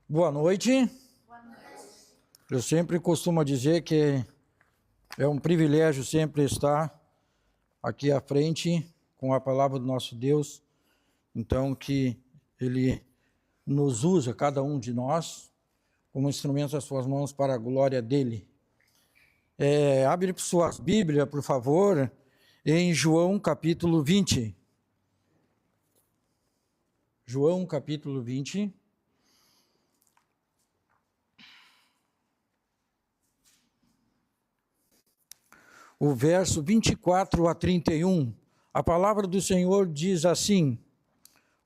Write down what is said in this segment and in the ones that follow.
Boa noite. Eu sempre costumo dizer que é um privilégio sempre estar aqui à frente com a palavra do nosso Deus. Então, que Ele nos usa, cada um de nós, como instrumentos das suas mãos para a glória dEle. Abre sua Bíblia, por favor, em João capítulo 20. João capítulo 20. O verso 24 a 31, a palavra do Senhor diz assim: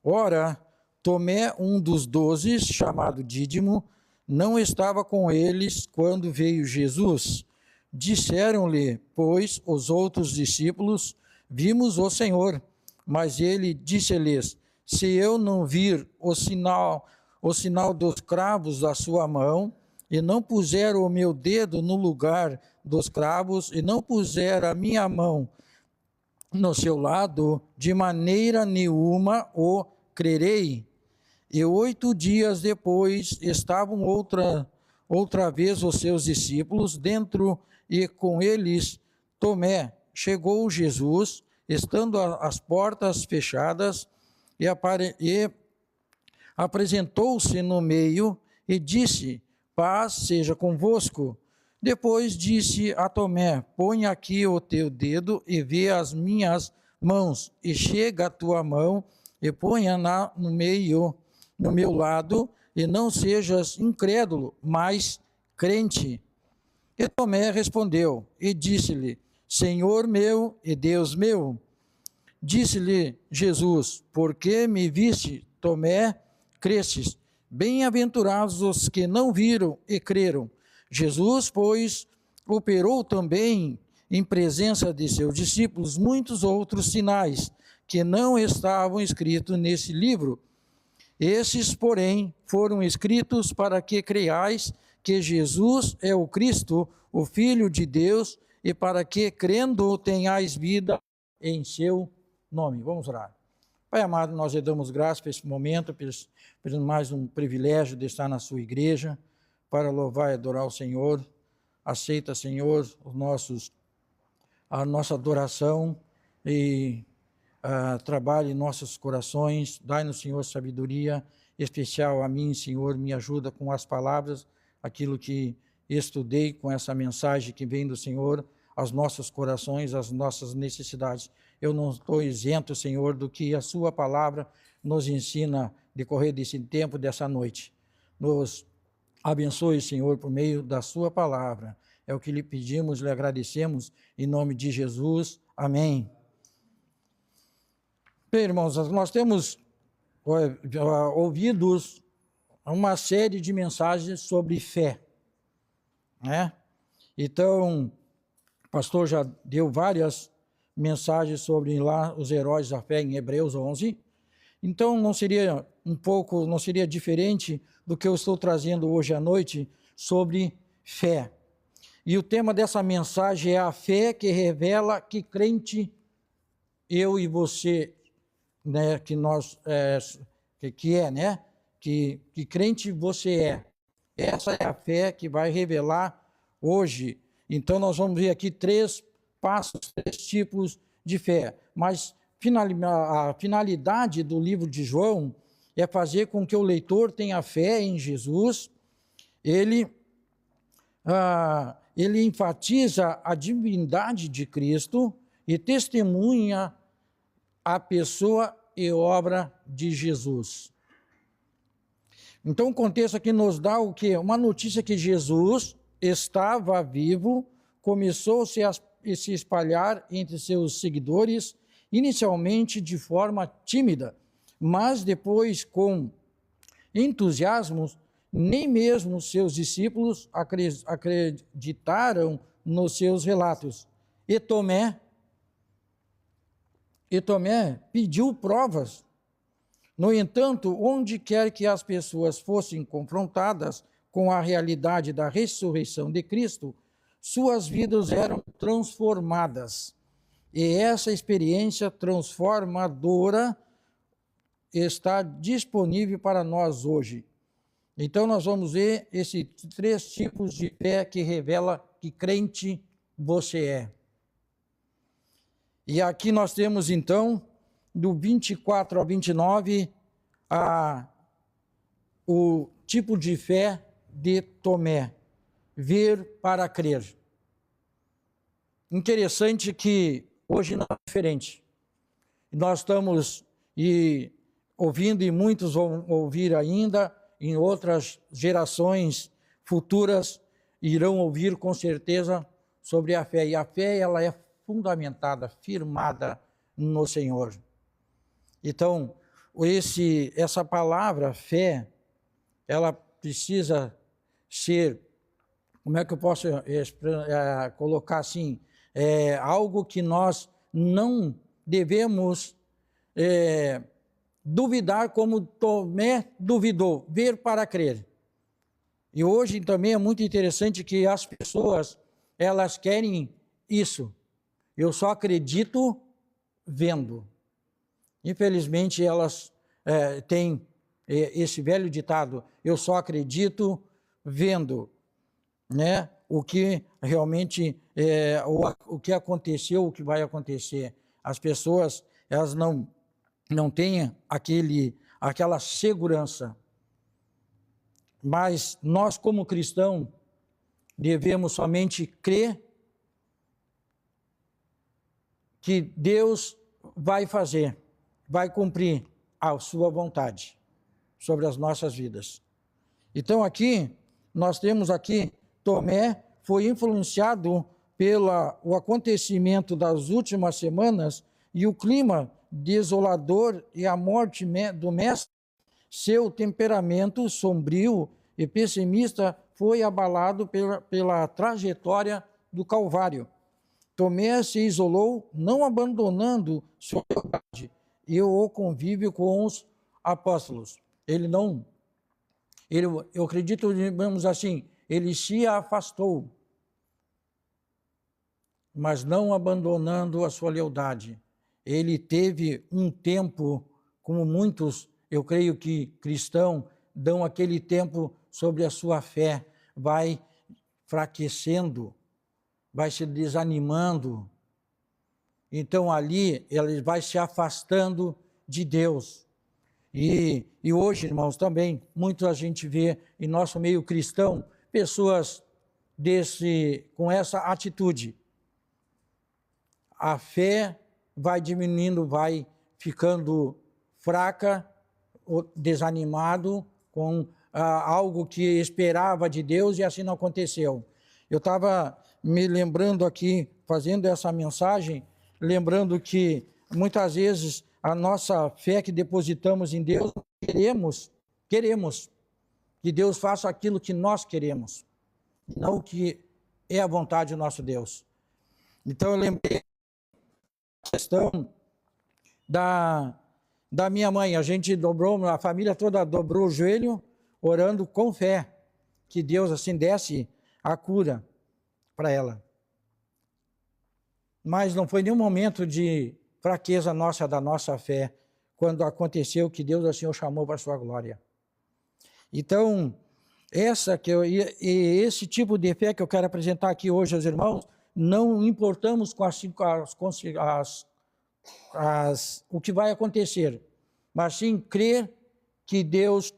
Ora, Tomé, um dos 12, chamado Dídimo, não estava com eles quando veio Jesus. Disseram-lhe, pois, os outros discípulos: Vimos o Senhor. Mas ele disse-lhes: Se eu não vir o sinal dos cravos da sua mão, e não puser o meu dedo no lugar dos cravos, e não puser a minha mão no seu lado, de maneira nenhuma o crerei. E 8 dias depois estavam outra vez os seus discípulos dentro, e com eles Tomé. Chegou Jesus, estando as portas fechadas, e apresentou-se no meio e disse: Paz seja convosco. Depois disse a Tomé: Põe aqui o teu dedo e vê as minhas mãos, e chega a tua mão e ponha-na no meu lado, e não sejas incrédulo, mas crente. E Tomé respondeu e disse-lhe: Senhor meu e Deus meu. Disse-lhe Jesus: Por que me viste, Tomé, crestes? Bem-aventurados os que não viram e creram. Jesus, pois, operou também em presença de seus discípulos muitos outros sinais que não estavam escritos nesse livro. Esses, porém, foram escritos para que creiais que Jesus é o Cristo, o Filho de Deus, e para que, crendo, tenhais vida em seu nome. Vamos orar. Pai amado, nós lhe damos graças por esse momento, por mais um privilégio de estar na sua igreja, para louvar e adorar o Senhor. Aceita, Senhor, a nossa adoração e trabalhe em nossos corações. Dai-nos, Senhor, sabedoria especial a mim, Senhor, me ajuda com as palavras, aquilo que estudei, com essa mensagem que vem do Senhor, aos nossos corações, às nossas necessidades. Eu não estou isento, Senhor, do que a sua palavra nos ensina decorrer desse tempo, dessa noite. Nos abençoe, Senhor, por meio da sua palavra. É o que lhe pedimos, lhe agradecemos, em nome de Jesus. Amém. Bem, irmãos, nós temos ouvido uma série de mensagens sobre fé, né? Então, o pastor já deu várias mensagens sobre lá os heróis da fé em Hebreus 11. Então, não seria diferente do que eu estou trazendo hoje à noite sobre fé. E o tema dessa mensagem é a fé que revela que crente eu e você, né, que crente você é. Essa é a fé que vai revelar hoje. Então, nós vamos ver aqui 3 passos, 3 tipos de fé. Mas a finalidade do livro de João é fazer com que o leitor tenha fé em Jesus. Ele enfatiza a divindade de Cristo e testemunha a pessoa e obra de Jesus. Então, o contexto aqui nos dá o quê? Uma notícia que Jesus estava vivo, começou a se espalhar entre seus seguidores, inicialmente de forma tímida, mas depois com entusiasmo. Nem mesmo seus discípulos acreditaram nos seus relatos. E Tomé pediu provas. No entanto, onde quer que as pessoas fossem confrontadas com a realidade da ressurreição de Cristo, suas vidas eram transformadas. E essa experiência transformadora está disponível para nós hoje. Então nós vamos ver esses 3 tipos de fé que revela que crente você é. E aqui nós temos então, do 24 ao 29, o tipo de fé de Tomé, ver para crer. Interessante que hoje não é diferente. Nós estamos ouvindo, e muitos vão ouvir ainda, em outras gerações futuras irão ouvir com certeza sobre a fé. E a fé, ela é fundamentada, firmada no Senhor. Então, essa palavra fé, ela precisa ser, como é que eu posso colocar assim, algo que nós não devemos duvidar como Tomé duvidou, ver para crer. E hoje também é muito interessante que as pessoas, elas querem isso. Eu só acredito vendo. Infelizmente, elas têm esse velho ditado, eu só acredito vendo, né? O que realmente, o que aconteceu, o que vai acontecer. As pessoas, elas não têm aquela segurança. Mas nós, como cristãos, devemos somente crer que Deus vai fazer, vai cumprir a sua vontade sobre as nossas vidas. Então aqui, nós temos aqui, Tomé foi influenciado pelo acontecimento das últimas semanas e o clima desolador e a morte do mestre. Seu temperamento sombrio e pessimista foi abalado pela trajetória do Calvário. Tomé se isolou, não abandonando sua lealdade e o convívio com os apóstolos. Eu acredito, digamos assim, ele se afastou, mas não abandonando a sua lealdade. Ele teve um tempo, como muitos, eu creio que cristãos, dão aquele tempo sobre a sua fé, vai fraquecendo, vai se desanimando. Então ali ele vai se afastando de Deus. E hoje, irmãos, também, muito a gente vê em nosso meio cristão, pessoas com essa atitude. A fé vai diminuindo, vai ficando fraca, desanimado com algo que esperava de Deus e assim não aconteceu. Eu estava me lembrando aqui, fazendo essa mensagem, lembrando que muitas vezes a nossa fé que depositamos em Deus, queremos que Deus faça aquilo que nós queremos, não o que é a vontade do nosso Deus. Então eu lembrei a questão da minha mãe, a família toda dobrou o joelho, orando com fé, que Deus assim desse a cura para ela. Mas não foi nenhum momento de fraqueza da nossa fé, quando aconteceu que Deus assim o chamou para a sua glória. Então, esse tipo de fé que eu quero apresentar aqui hoje aos irmãos, não importamos com o que vai acontecer, mas sim crer que Deus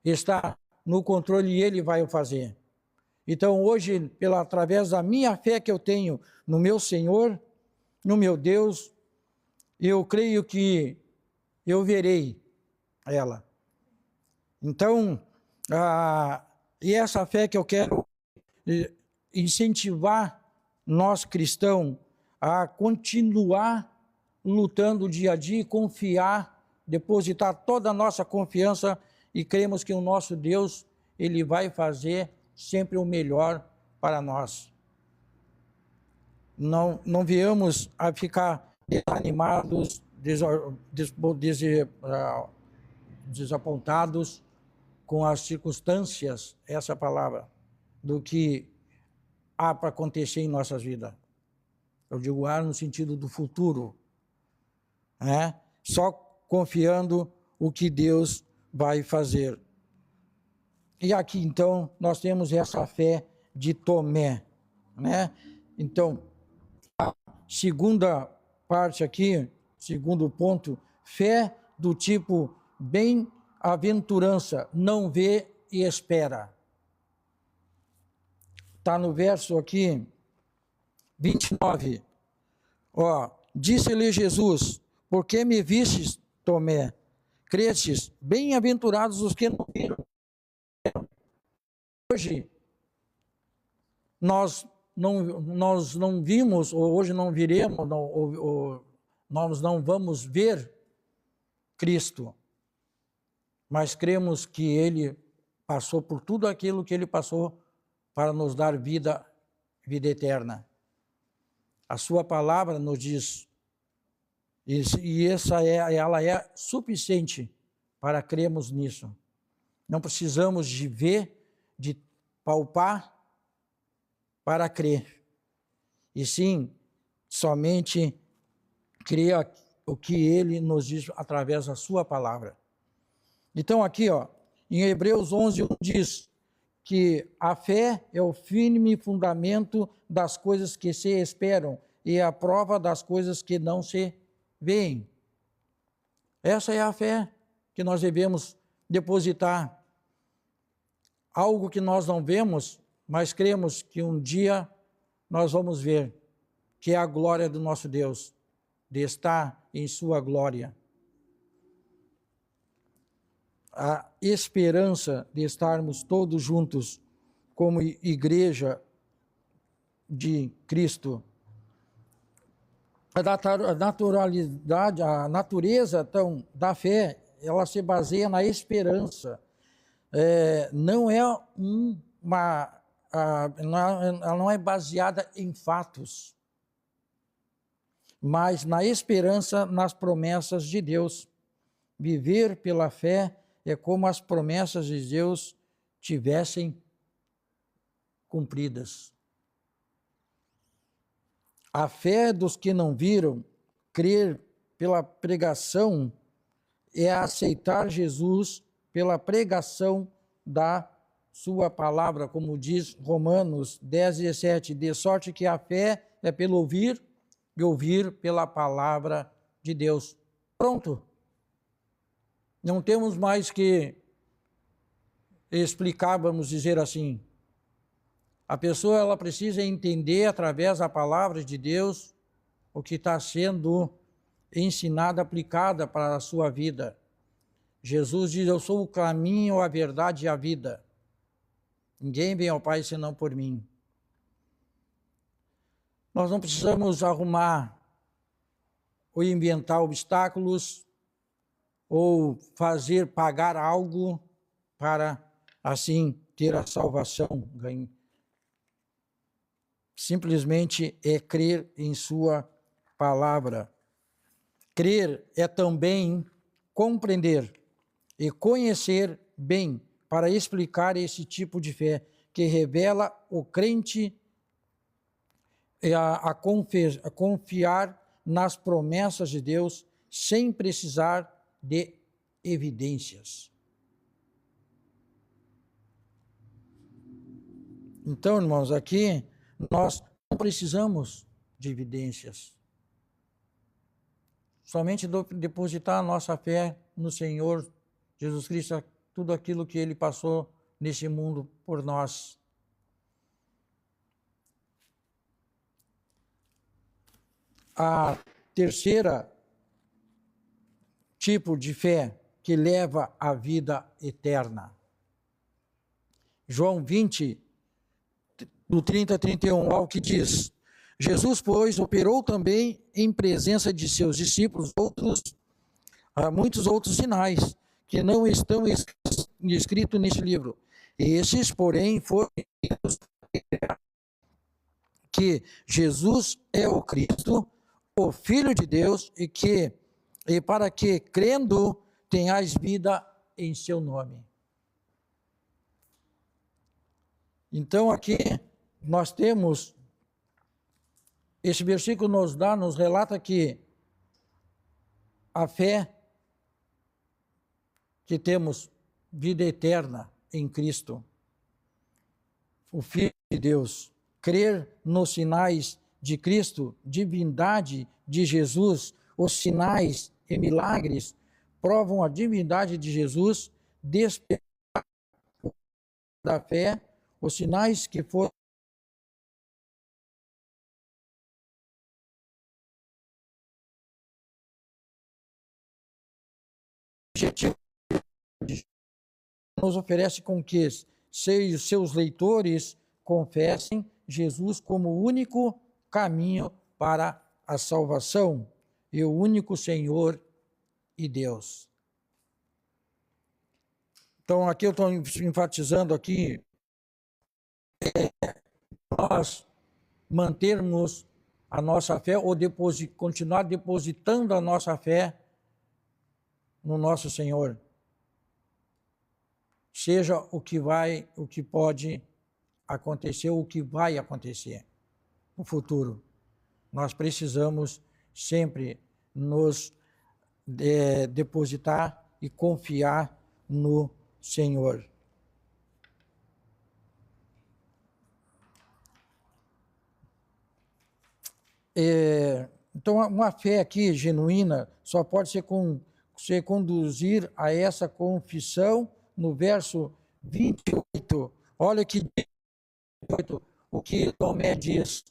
está no controle e Ele vai o fazer. Então hoje, através da minha fé que eu tenho no meu Senhor, no meu Deus, eu creio que eu verei ela. Então, e essa fé que eu quero incentivar nós cristãos a continuar lutando dia a dia e confiar, depositar toda a nossa confiança e cremos que o nosso Deus, Ele vai fazer sempre o melhor para nós. Não viemos a ficar desanimados, desapontados com as circunstâncias, essa palavra, do que há para acontecer em nossas vidas. Eu digo no sentido do futuro, né? Só confiando o que Deus vai fazer. E aqui, então, nós temos essa fé de Tomé, né? Então, a segunda parte aqui, segundo ponto, fé do tipo bem-aventurança, não vê e espera. Está no verso aqui, 29. Ó, disse-lhe Jesus, por que me vistes, Tomé? Crestes, bem-aventurados os que não viram. Hoje, nós não vimos, ou hoje não viremos, nós não vamos ver Cristo, mas cremos que Ele passou por tudo aquilo que Ele passou para nos dar vida eterna. A sua palavra nos diz, e ela é suficiente para crermos nisso. Não precisamos de ver, de palpar para crer, e sim, somente crer o que Ele nos diz através da sua palavra. Então aqui, ó, em Hebreus 11:1 diz que a fé é o firme fundamento das coisas que se esperam e a prova das coisas que não se veem. Essa é a fé que nós devemos depositar. Algo que nós não vemos, mas cremos que um dia nós vamos ver, que é a glória do nosso Deus, de estar em sua glória. A esperança de estarmos todos juntos como igreja de Cristo. A naturalidade, a natureza então, da fé, ela se baseia na esperança. Não é ela não é baseada em fatos, mas na esperança nas promessas de Deus. Viver pela fé é como as promessas de Deus tivessem cumpridas. A fé dos que não viram, crer pela pregação, é aceitar Jesus pela pregação da sua palavra, como diz Romanos 10:17, de sorte que a fé é pelo ouvir e ouvir pela palavra de Deus. Pronto. Não temos mais que explicar, vamos dizer assim. A pessoa ela precisa entender através da palavra de Deus o que está sendo ensinado, aplicada para a sua vida. Jesus diz, eu sou o caminho, a verdade e a vida. Ninguém vem ao Pai senão por mim. Nós não precisamos arrumar ou inventar obstáculos ou fazer pagar algo para, assim, ter a salvação. Simplesmente é crer em sua palavra. Crer é também compreender e conhecer bem para explicar esse tipo de fé que revela o crente a confiar nas promessas de Deus sem precisar de evidências. Então, irmãos, aqui nós não precisamos de evidências. Somente depositar a nossa fé no Senhor Jesus Cristo, tudo aquilo que Ele passou nesse mundo por nós. A terceira tipo de fé que leva à vida eterna. João 20, do 30 a 31, ao que diz, Jesus, pois, operou também em presença de seus discípulos muitos outros sinais, que não estão escritos neste livro. Esses, porém, foram que Jesus é o Cristo, o Filho de Deus, e para que, crendo, tenhais vida em seu nome. Então, aqui nós temos, esse versículo nos relata que a fé que temos vida eterna em Cristo, o Filho de Deus. Crer nos sinais de Cristo, divindade de Jesus, os sinais e milagres provam a divindade de Jesus, despertar da fé, os sinais que foram objetivo nos oferece com que seus leitores confessem Jesus como o único caminho para a salvação e o único Senhor e Deus. Então, aqui eu estou enfatizando aqui nós mantermos a nossa fé ou continuar depositando a nossa fé no nosso Senhor. Seja o que pode acontecer, o que vai acontecer no futuro. Nós precisamos sempre nos depositar e confiar no Senhor. Então, uma fé aqui genuína só pode ser conduzir a essa confissão no verso 28. Olha o que Tomé diz.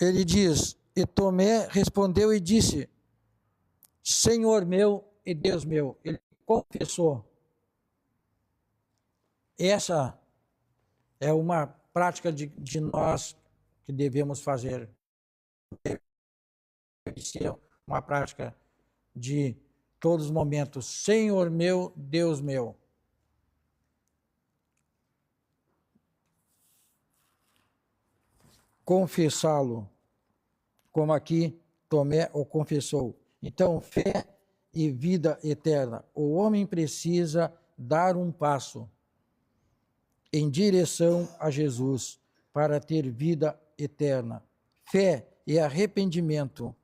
Ele diz, e Tomé respondeu e disse, Senhor meu e Deus meu. Ele confessou. Essa é uma prática de nós que devemos fazer. Deve ser uma prática de todos os momentos. Senhor meu, Deus meu. Confessá-lo, como aqui Tomé o confessou. Então, fé e vida eterna. O homem precisa dar um passo em direção a Jesus para ter vida eterna. Fé e arrependimento.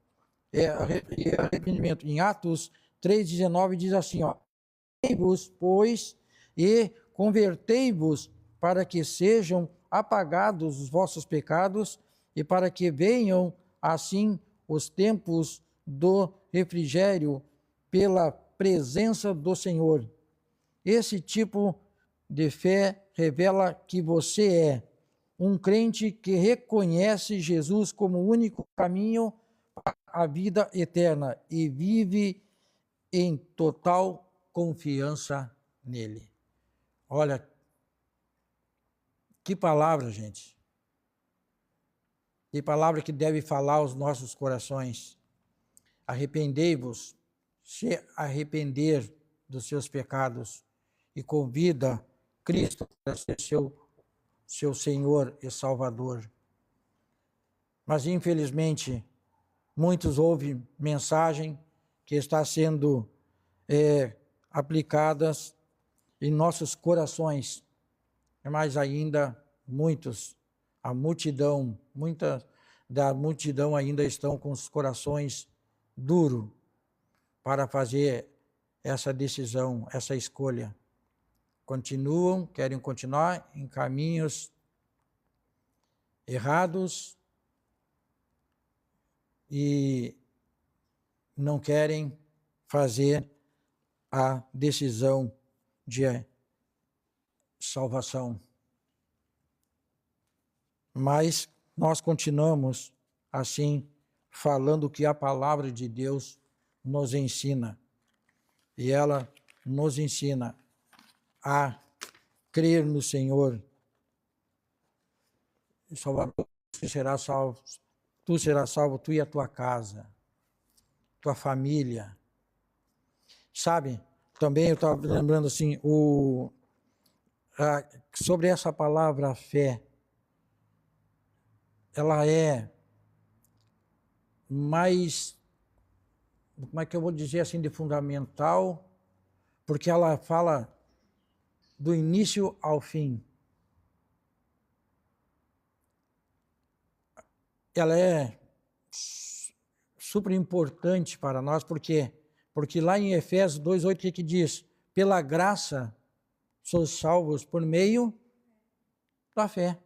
Arrependimento. Em Atos 3,19 diz assim, arrependei-vos, pois, e convertei-vos para que sejam apagados os vossos pecados e para que venham assim os tempos do refrigério pela presença do Senhor. Esse tipo de fé revela que você é um crente que reconhece Jesus como o único caminho para a vida eterna e vive em total confiança nele. Olha, que palavra, gente. Que palavra que deve falar aos nossos corações. Arrependei-vos, se arrepender dos seus pecados e convida Cristo para ser seu Senhor e Salvador. Mas, infelizmente, muitos ouvem mensagem que está sendo aplicadas em nossos corações, mas ainda muita da multidão ainda estão com os corações duros para fazer essa decisão, essa escolha. Querem continuar em caminhos errados e não querem fazer a decisão de salvação. Mas nós continuamos assim, falando o que a palavra de Deus nos ensina. E ela nos ensina a crer no Senhor. Salvador, tu serás salvo, tu e a tua casa, tua família. Sabe, também eu estava lembrando assim, sobre essa palavra fé, ela é mais, como é que eu vou dizer assim, de fundamental, porque ela fala do início ao fim. Ela é super importante para nós, porque lá em Efésios 2:8, o que diz? Pela graça Sois salvos por meio da fé.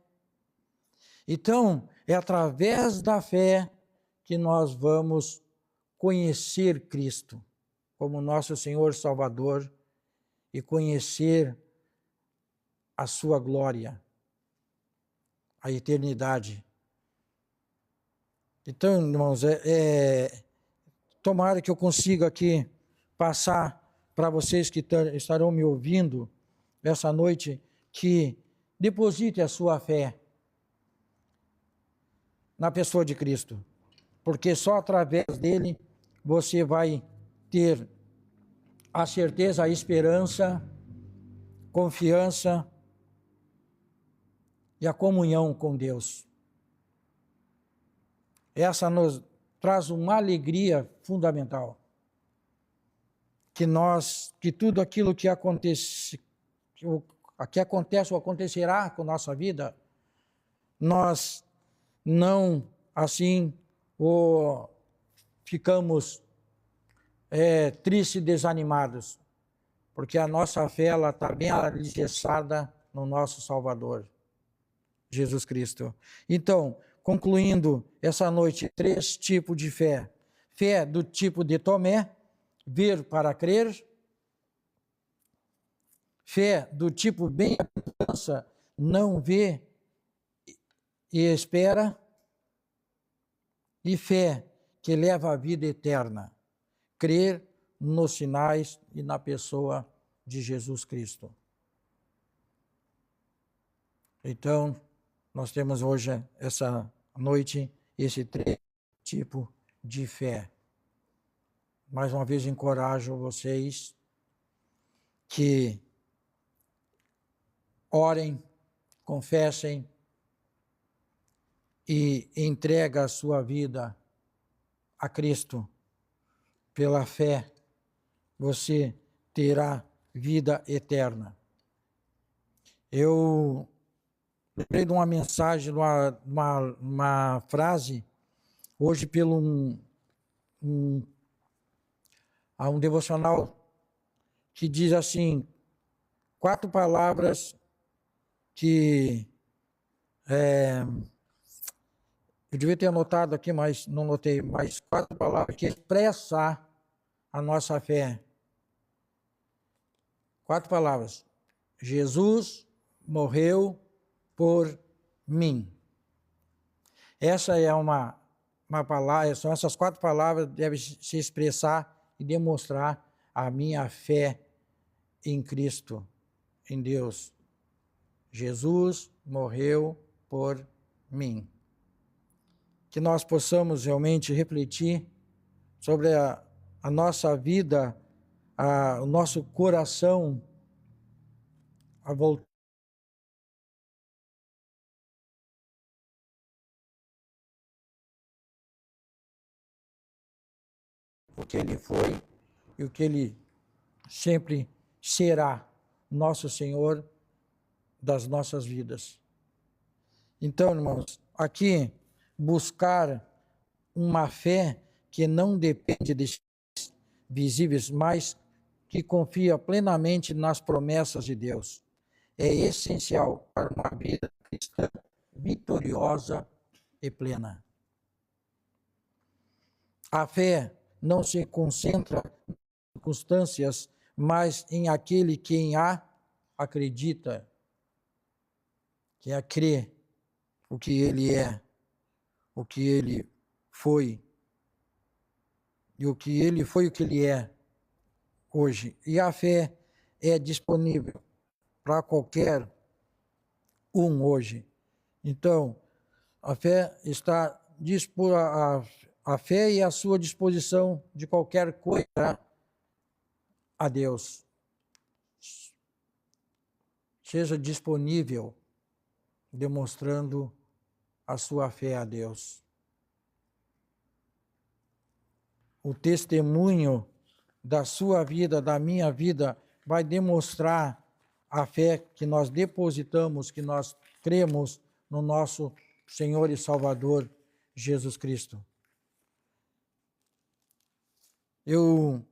Então, é através da fé que nós vamos conhecer Cristo como nosso Senhor Salvador e conhecer a sua glória, a eternidade. Então, irmãos, tomara que eu consiga aqui passar para vocês que estarão me ouvindo essa noite, que deposite a sua fé na pessoa de Cristo, porque só através dele você vai ter a certeza, a esperança, confiança e a comunhão com Deus. Essa nos traz uma alegria fundamental, que tudo aquilo que acontece ou acontecerá com nossa vida, nós não assim ficamos tristes e desanimados, porque a nossa fé está bem alicerçada no nosso Salvador, Jesus Cristo. Então, concluindo essa noite, 3 tipos de fé. Fé do tipo de Tomé, ver para crer. Fé do tipo bem-aventurança, não vê e espera. E fé que leva à vida eterna, crer nos sinais e na pessoa de Jesus Cristo. Então, nós temos hoje, essa noite, esse 3 tipos de fé. Mais uma vez encorajo vocês que orem, confessem e entreguem a sua vida a Cristo. Pela fé, você terá vida eterna. Eu lembrei de uma mensagem, uma frase, hoje pelo um devocional, que diz assim, 4 palavras que eu devia ter anotado aqui, mas não notei, mas 4 palavras que expressam a nossa fé. 4 palavras. Jesus morreu por mim. Essa é uma palavra, são essas 4 palavras que devem se expressar e demonstrar a minha fé em Cristo, em Deus. Jesus morreu por mim. Que nós possamos realmente refletir sobre a nossa vida, o nosso coração a voltar o que ele foi e o que ele sempre será, nosso Senhor das nossas vidas. Então, irmãos, aqui buscar uma fé que não depende de visíveis, mas que confia plenamente nas promessas de Deus. É essencial para uma vida cristã vitoriosa e plena. A fé não se concentra em circunstâncias, mas em aquele que em acredita, que crê o que ele é, o que ele foi, e o que ele foi, o que ele é hoje. E a fé é disponível para qualquer um hoje. Então, a fé está a fé e a sua disposição de qualquer coisa a Deus. Seja disponível, demonstrando a sua fé a Deus. O testemunho da sua vida, da minha vida, vai demonstrar a fé que nós depositamos, que nós cremos no nosso Senhor e Salvador, Jesus Cristo. Eu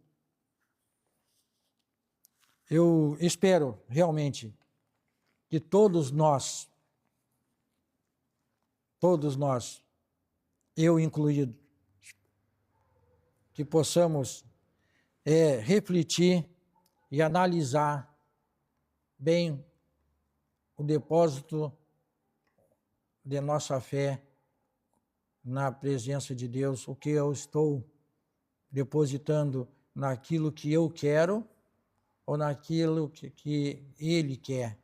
Eu espero realmente que todos nós, eu incluído, que possamos refletir e analisar bem o depósito de nossa fé na presença de Deus, o que eu estou depositando naquilo que eu quero ou naquilo que Ele quer.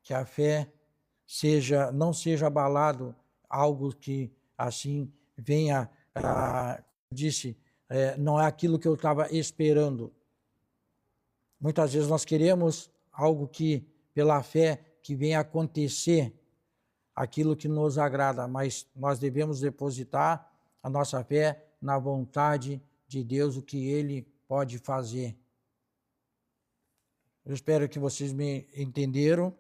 Que a fé não seja abalado, algo que assim venha, não é aquilo que eu estava esperando. Muitas vezes nós queremos algo que, pela fé, que venha acontecer, aquilo que nos agrada, mas nós devemos depositar a nossa fé na vontade de Deus, o que Ele pode fazer. Eu espero que vocês me entenderam,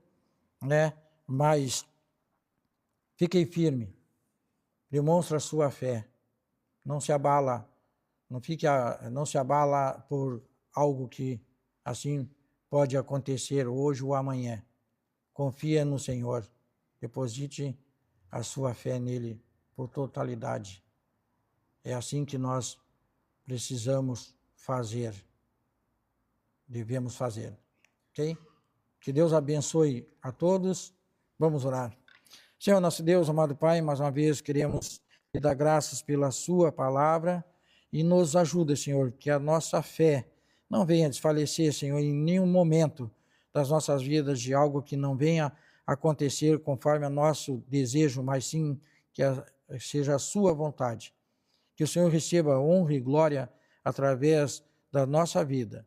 né? Mas fiquem firme, demonstre a sua fé, não se abala, não se abala por algo que assim pode acontecer hoje ou amanhã. Confia no Senhor, deposite a sua fé nele por totalidade. É assim que nós precisamos fazer, devemos fazer, ok? Que Deus abençoe a todos. Vamos orar. Senhor nosso Deus, amado Pai, mais uma vez queremos te dar graças pela sua palavra e nos ajuda, Senhor, que a nossa fé não venha desfalecer, Senhor, em nenhum momento das nossas vidas de algo que não venha acontecer conforme o nosso desejo, mas sim que seja a sua vontade. Que o Senhor receba honra e glória através da nossa vida.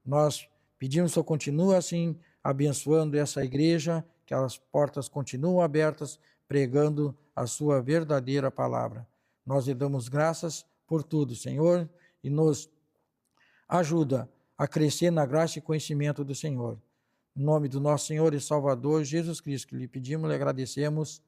Nós pedimos que o Senhor continue assim, abençoando essa igreja, que as portas continuam abertas, pregando a sua verdadeira palavra. Nós lhe damos graças por tudo, Senhor, e nos ajuda a crescer na graça e conhecimento do Senhor. Em nome do nosso Senhor e Salvador Jesus Cristo, que lhe pedimos e lhe agradecemos.